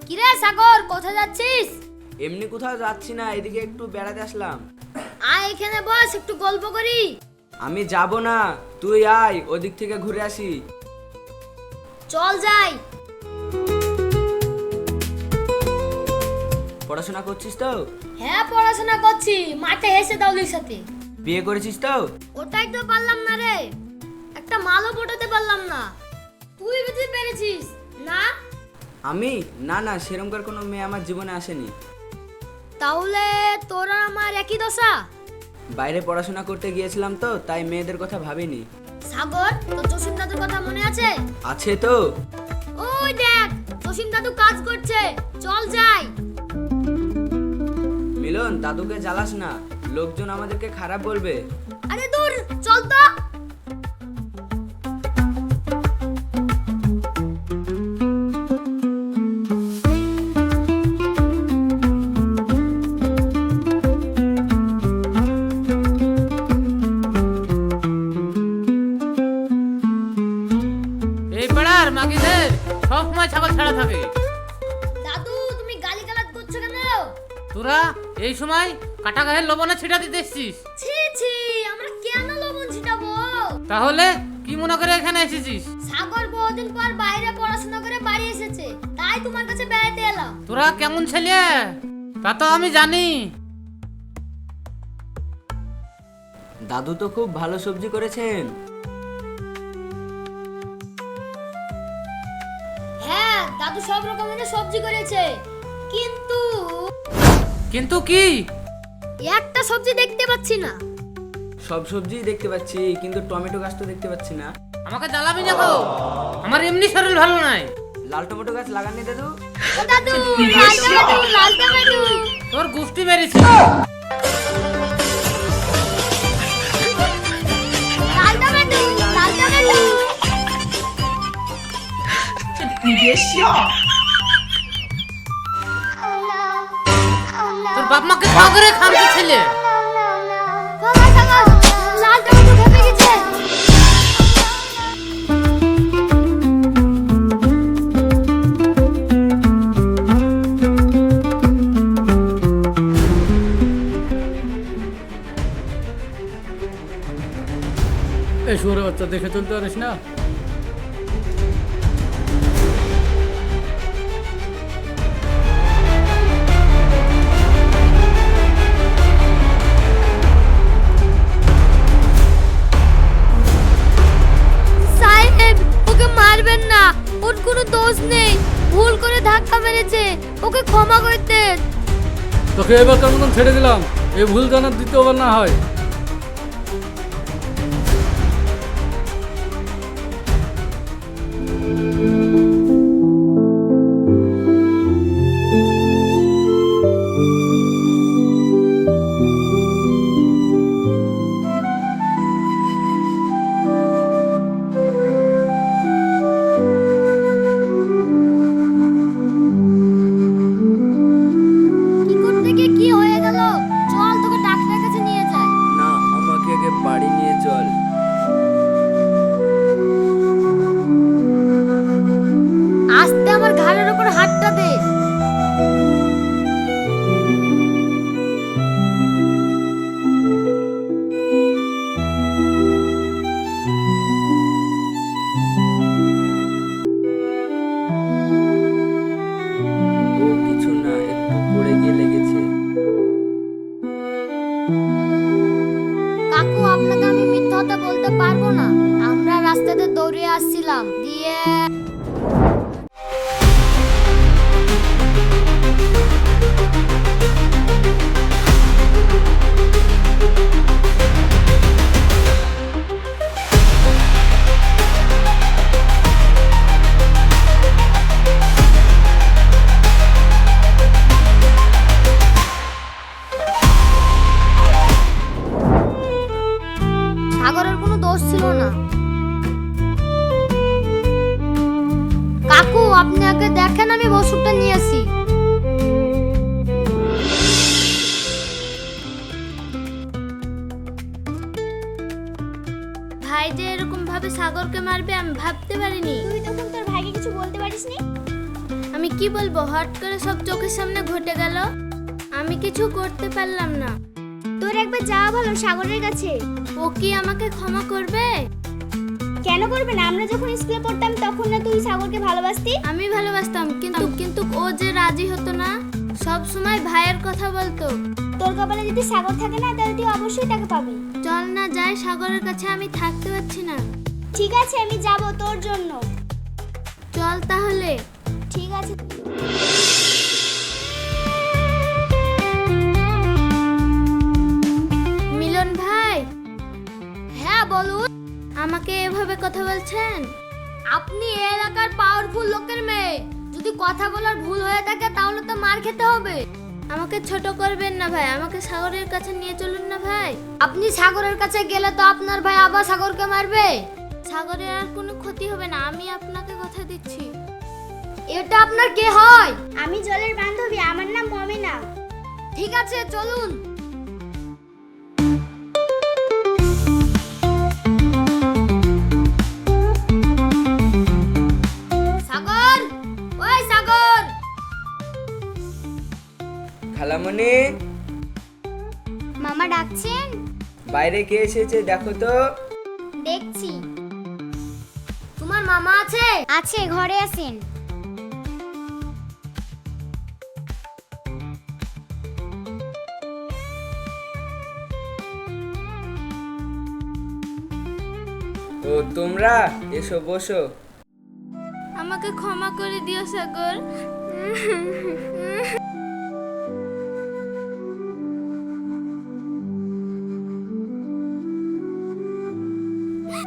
কিরে সাগর, কোথায় যাচ্ছিস? এমনি কোথাও যাচ্ছি না, এদিকে একটু বেড়াতে আসলাম। আয় এখানে বস, একটু গল্প করি। আমি যাব না, তুই আয়, ওদিক থেকে ঘুরে আসি। চল যাই। পড়াশোনা করছিস তো? হ্যাঁ পড়াশোনা করছি, মাঠে এসে দাউলির সাথে। বিয়ে করেছিস তো? ওটাই তো পারলাম না রে, একটা মালও পটাতে পারলাম না। তুই বুঝতে পেরেছিস না? আমি না না, সেরকমকার কোনো মেয়ে আমার জীবনে আসেনি। তাহলে তোরা আমার একই দশা। বাইরে পড়াশোনা করতে গিয়েছিলাম তো, তাই মেয়েদের কথা ভাবিনি। সাগর, তোর জসিম দাদুর কথা মনে আছে? আছে তো। ওই দেখ, জসিম দাদু কাজ করছে, চল যাই। মিলন, দাদুকে জ্বালাস না, লোকজন আমাদেরকে খারাপ বলবে। আরে দূর, চল তো। এই পাড়ার মাগিদের সবসময় ছাগল ছাড়া থাকে। দাদু, তুমি গালিগালাজ করছো কেন? তোরা এই সময় কাটা গায়ের লবণে ছিটা দিতে এসছিস? ছি ছি, আমরা কেন লবণ ছিটাবো? তাহলে কি মনে করে এখানে এসেছিস? সাগর বহুদিন পর বাইরে পড়াশোনা করে বাড়ি এসেছে, তাই তোমার কাছে বেড়াতে এলাম। তোরা কেমন ছেলে তা তো আমি জানি। দাদু তো খুব ভালো সবজি করেছেন। হ্যাঁ, দাদু সব রকমের সবজি করেছে, কিন্তু কিন্তু কি? একটা সবজি দেখতে পাচ্ছি না। সব সবজি দেখতে পাচ্ছি, কিন্তু টমেটো গাছ তো দেখতে পাচ্ছি না। আমাকে জ্বালাবি না গো, আমার এমনি শরীর ভালো নাই। লাল টমেটো গাছ লাগাননি দাদু? ও দাদু, লাল টমেটো, লাল টমেটো। তোর গুষ্টি মেরেছি। লাল টমেটো, লাল টমেটো। তোর বাপ মাকে খাওয়া করে খামতে ছেলে। বাবা সাগর, লাল টমেটো ভেপে গেছে। এই শুয়োরে বাচ্চা, দেখে চলতে পারিস না? সাহেব, ওকে মারবেন না, ওর কোনো দোষ নেই, ভুল করে ধাক্কা মেরেছে, ওকে ক্ষমা করে দেন। তোকে এবারকার মতন ছেড়ে দিলাম, এই ভুল যেন দ্বিতীয়বার না হয়। কি করতে গিয়ে কি হয়ে গেল? চল তোকে ডাক্তারের কাছে নিয়ে যাই। সাগরকে মারবে আমি ভাবতে পারিনি। তুই তখন তোর ভাইকে কিছু বলতে পারিসনি? আমি কি বলবো, হট করে সব চোখের সামনে ঘটে গেল, আমি কিছু করতে পারলাম না। তোর একবার যাওয়া ভালো সাগরের কাছে। ও কি আমাকে ক্ষমা করবে? কেন করবে না? আমরা যখন স্কুলে পড়তাম তখন না তুই সাগরকে ভালোবাসতি? আমি ভালোবাসতাম, কিন্তু কিন্তু ও যে রাজি হতো না, সব সময় ভাইয়ের কথা বলতো। তোর কপালে যদি সাগর থাকে না তাহলে তুই অবশ্যই তাকে পাবি। চল না যাই সাগরের কাছে, আমি থাকতে পারছি না। ঠিক আছে আমি যাব তোর জন্য। চল তাহলে। ঠিক আছে। মিলন ভাই। হ্যাঁ বলুন। আমাকে এভাবে কথা বলছেন? আপনি এই এলাকার পাওয়ারফুল লোকের মেয়ে, যদি কথা বলার ভুল হয়ে থাকে তাহলে তো মার খেতে হবে। আমাকে ছোট করবেন না ভাই, আমাকে সাগরের কাছে নিয়ে চলুন না ভাই। আপনি সাগরের কাছে গেলে তো আপনার ভাই আবার সাগরকে মারবে। সাগরের আর কোনো ক্ষতি হবে না, আমি আপনাকে কথা দিচ্ছি। এটা আপনার কে হয়? আমি জলের বান্ধবী, আমার নাম মমিনা। ঠিক আছে চলুন। সাগর, ওই সাগর। খালামণি, মামা ডাকছেন? বাইরে কে এসেছে দেখো তো। দেখছি। তোমার মামা আছে? আছে, ঘরে আছেন। ও তোমরা এসো বসো। আমাকে ক্ষমা করে দিও সাগর।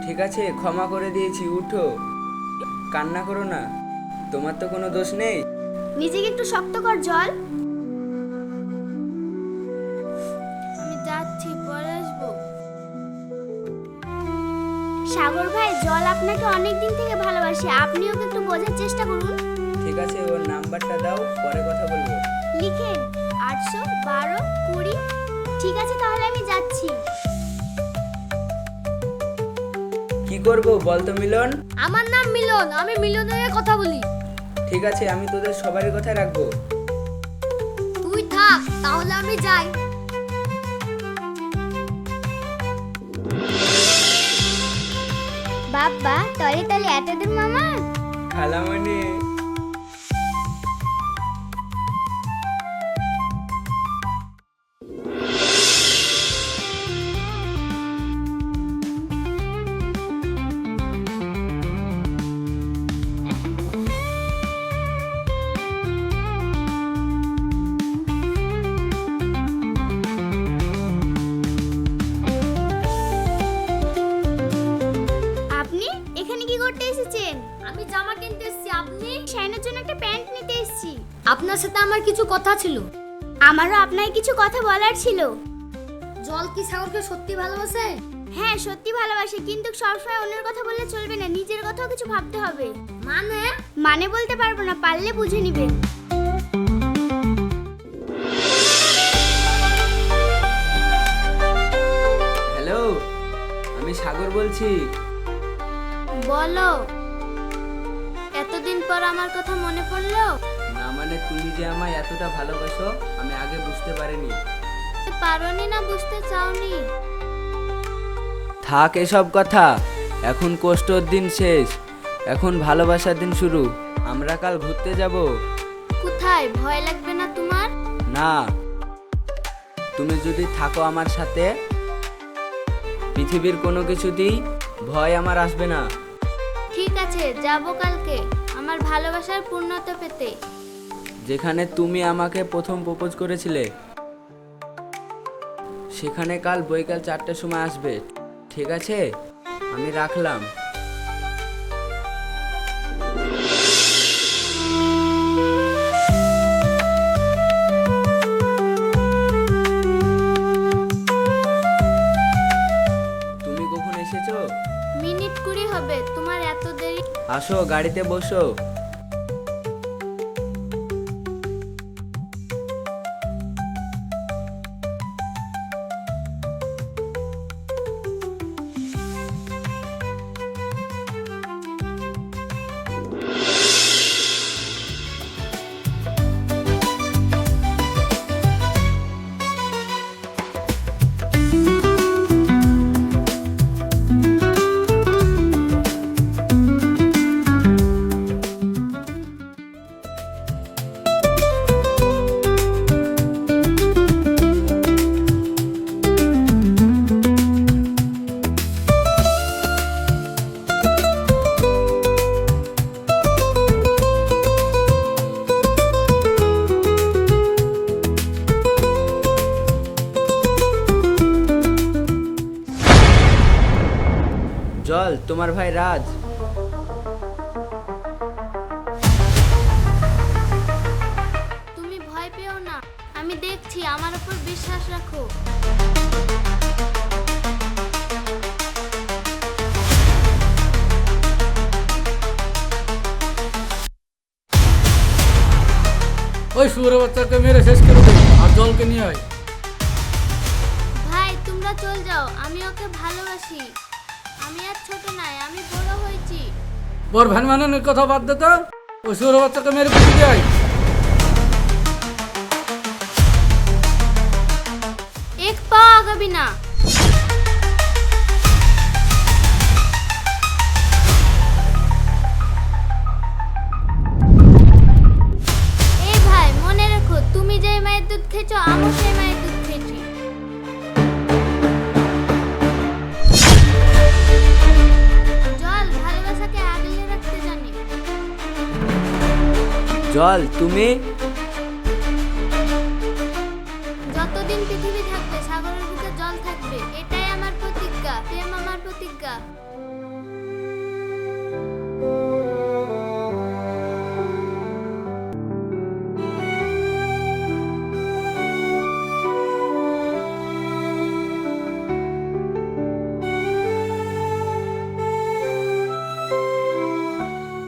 ঠিক আছে ক্ষমা করে দিয়েছি, উঠো, কান্না করো না, তোমার তো কোনো দোষ নেই। নিজেকে একটু শক্ত কর জল। আমি যাচ্ছি, পরে আসবো। সাগর ভাই, জল আপনাকে অনেক দিন থেকে ভালোবাসে, আপনি ওকে একটু বোঝার চেষ্টা করুন। ঠিক আছে ওর নাম্বারটা দাও, পরে কথা বলবো। লিখেন 812 20। ঠিক আছে তাহলে আমি যাচ্ছি। কি করব বল তো মিলন? আমার নাম মিলন, আমি মিলনের কথা বলি। ঠিক আছে আমি তোদের সবারই কথা রাখবো। তুই থাক তাহলে, আমি যাই। বাবা তলে তলে এত দূর মামা। খালামণি, আপনি এখানে কি করতে এসেছেন? আমি জামা কিনতে এসেছি। আপনি? শাইনের জন্য একটা প্যান্ট নিতে এসেছি। আপনার সাথে আমার কিছু কথা ছিল। আমারও আপনার কিছু কথা বলার ছিল। জল কি সাগরকে সত্যি ভালোবাসে? হ্যাঁ সত্যি ভালোবাসে, কিন্তু সবসময় অন্যের কথা বললে চলবে না, নিজের কথাও কিছু ভাবতে হবে। মানে? মানে বলতে পারবো না, পারলে বুঝে নিবেন। হ্যালো, আমি সাগর বলছি। বলো। এতদিন পর আমার কথা মনে পড়লো? না মানে তুমি যে আমায় এতটা ভালোবাসো আমি আগে বুঝতে পারিনি। পারোনি না বুঝতে চাওনি? থাক এসব কথা, এখন কষ্টর দিন শেষ, এখন ভালোবাসার দিন শুরু। আমরা কাল ঘুরতে যাব। কোথায়? ভয় লাগবে না তোমার? না, তুমি যদি থাকো আমার সাথে পৃথিবীর কোনো কিছুতেই ভয় আমার আসবে না। ঠিক আছে, যাব কালকে আমার ভালোবাসার পূর্ণতা পেতে। যেখানে তুমি আমাকে প্রথম প্রপোজ করেছিলে সেখানে কাল বৈকাল 4টার সময় আসবে, ঠিক আছে? আমি রাখলাম। তুমি কখন এসেছো? মিনিট 20 হবে। তোমার এত দেরি? আসো গাড়িতে বসো। জল, তোমার ভাই রাজ। তুমি ভয় পেও না, আমি দেখছি, আমার উপর বিশ্বাস রাখো। ওই শুয়োরের বাচ্চাকে মেরে শেষ করে দে আর জলকে নিয়ে আয়। ভাই তোমরা চল যাও, আমি ওকে ভালোবাসি। আমি আর ছোট নাই, আমি বড় হয়েছি। বর ভ্যান মানের কথা বাদ দে তো, ওই শুয়োরের বাচ্চাকে মেরে পিছিয়ে দিয়ে আয়। এক পা আগাবি না। এই ভাই মনে রেখো, তুমি যে মায়ের দুধ খেয়েছো, আমি সেই মায়ের দুধ খেয়েছি। জল ভালোবাসাকে আগলে রাখতে জানি। জল, তুমি? যতদিন পৃথিবী থাকবে সাগরের বুকে জল থাকবে, এটাই আমার প্রতিজ্ঞা, প্রেম আমার প্রতিজ্ঞা।